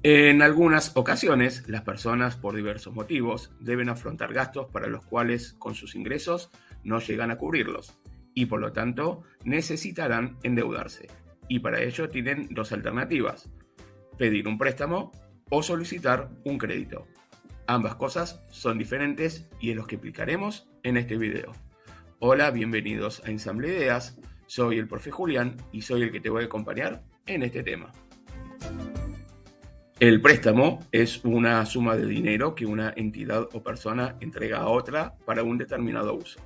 En algunas ocasiones, las personas, por diversos motivos, deben afrontar gastos para los cuales con sus ingresos no llegan a cubrirlos y por lo tanto necesitarán endeudarse. Y para ello tienen dos alternativas: pedir un préstamo o solicitar un crédito. Ambas cosas son diferentes y es lo que explicaremos en este video. Hola, bienvenidos a Ensamble Ideas. Soy el profe Julián y soy el que te voy a acompañar en este tema. El préstamo es una suma de dinero que una entidad o persona entrega a otra para un determinado uso.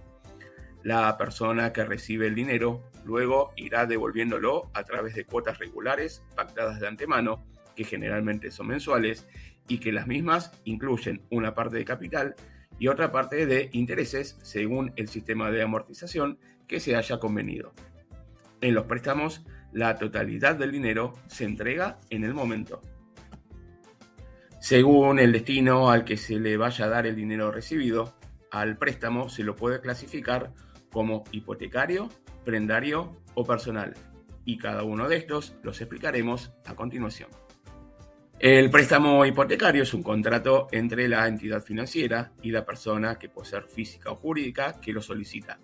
La persona que recibe el dinero luego irá devolviéndolo a través de cuotas regulares pactadas de antemano, que generalmente son mensuales, y que las mismas incluyen una parte de capital y otra parte de intereses según el sistema de amortización que se haya convenido. En los préstamos, la totalidad del dinero se entrega en el momento. Según el destino al que se le vaya a dar el dinero recibido, al préstamo se lo puede clasificar como hipotecario, prendario o personal, y cada uno de estos los explicaremos a continuación. El préstamo hipotecario es un contrato entre la entidad financiera y la persona, que puede ser física o jurídica, que lo solicita,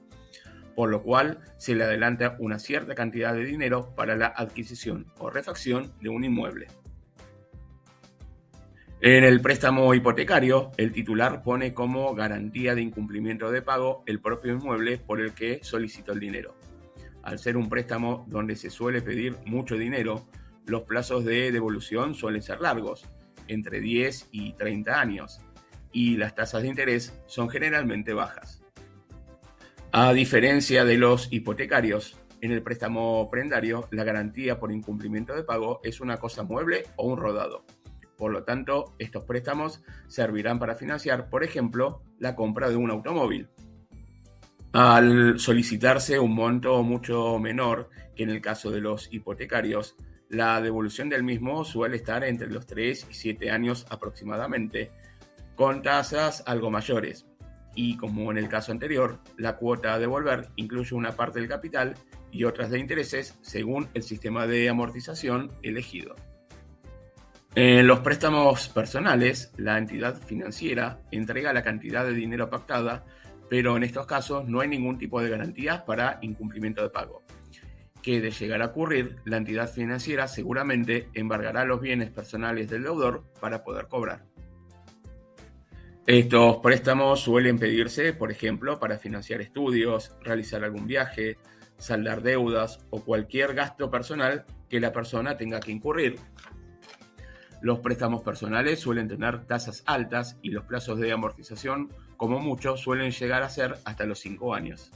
por lo cual se le adelanta una cierta cantidad de dinero para la adquisición o refacción de un inmueble. En el préstamo hipotecario, el titular pone como garantía de incumplimiento de pago el propio inmueble por el que solicitó el dinero. Al ser un préstamo donde se suele pedir mucho dinero, los plazos de devolución suelen ser largos, entre 10 y 30 años, y las tasas de interés son generalmente bajas. A diferencia de los hipotecarios, en el préstamo prendario, la garantía por incumplimiento de pago es una cosa mueble o un rodado. Por lo tanto, estos préstamos servirán para financiar, por ejemplo, la compra de un automóvil. Al solicitarse un monto mucho menor que en el caso de los hipotecarios, la devolución del mismo suele estar entre los 3 y 7 años aproximadamente, con tasas algo mayores. Y como en el caso anterior, la cuota a devolver incluye una parte del capital y otras de intereses según el sistema de amortización elegido. En los préstamos personales, la entidad financiera entrega la cantidad de dinero pactada, pero en estos casos no hay ningún tipo de garantías para incumplimiento de pago. Que de llegar a ocurrir, la entidad financiera seguramente embargará los bienes personales del deudor para poder cobrar. Estos préstamos suelen pedirse, por ejemplo, para financiar estudios, realizar algún viaje, saldar deudas o cualquier gasto personal que la persona tenga que incurrir. Los préstamos personales suelen tener tasas altas y los plazos de amortización, como mucho, suelen llegar a ser hasta los 5 años.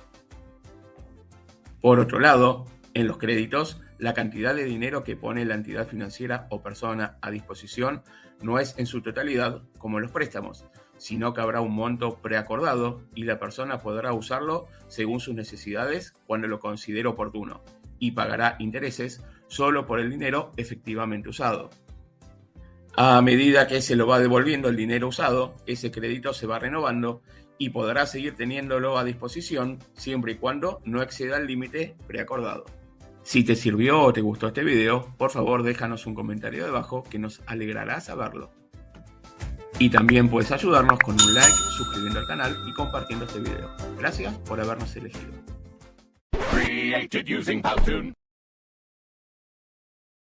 Por otro lado, en los créditos, la cantidad de dinero que pone la entidad financiera o persona a disposición no es en su totalidad como en los préstamos, sino que habrá un monto preacordado y la persona podrá usarlo según sus necesidades cuando lo considere oportuno, y pagará intereses solo por el dinero efectivamente usado. A medida que se lo va devolviendo el dinero usado, ese crédito se va renovando y podrá seguir teniéndolo a disposición siempre y cuando no exceda el límite preacordado. Si te sirvió o te gustó este video, por favor déjanos un comentario debajo que nos alegrará saberlo. Y también puedes ayudarnos con un like, suscribiendo al canal y compartiendo este video. Gracias por habernos elegido.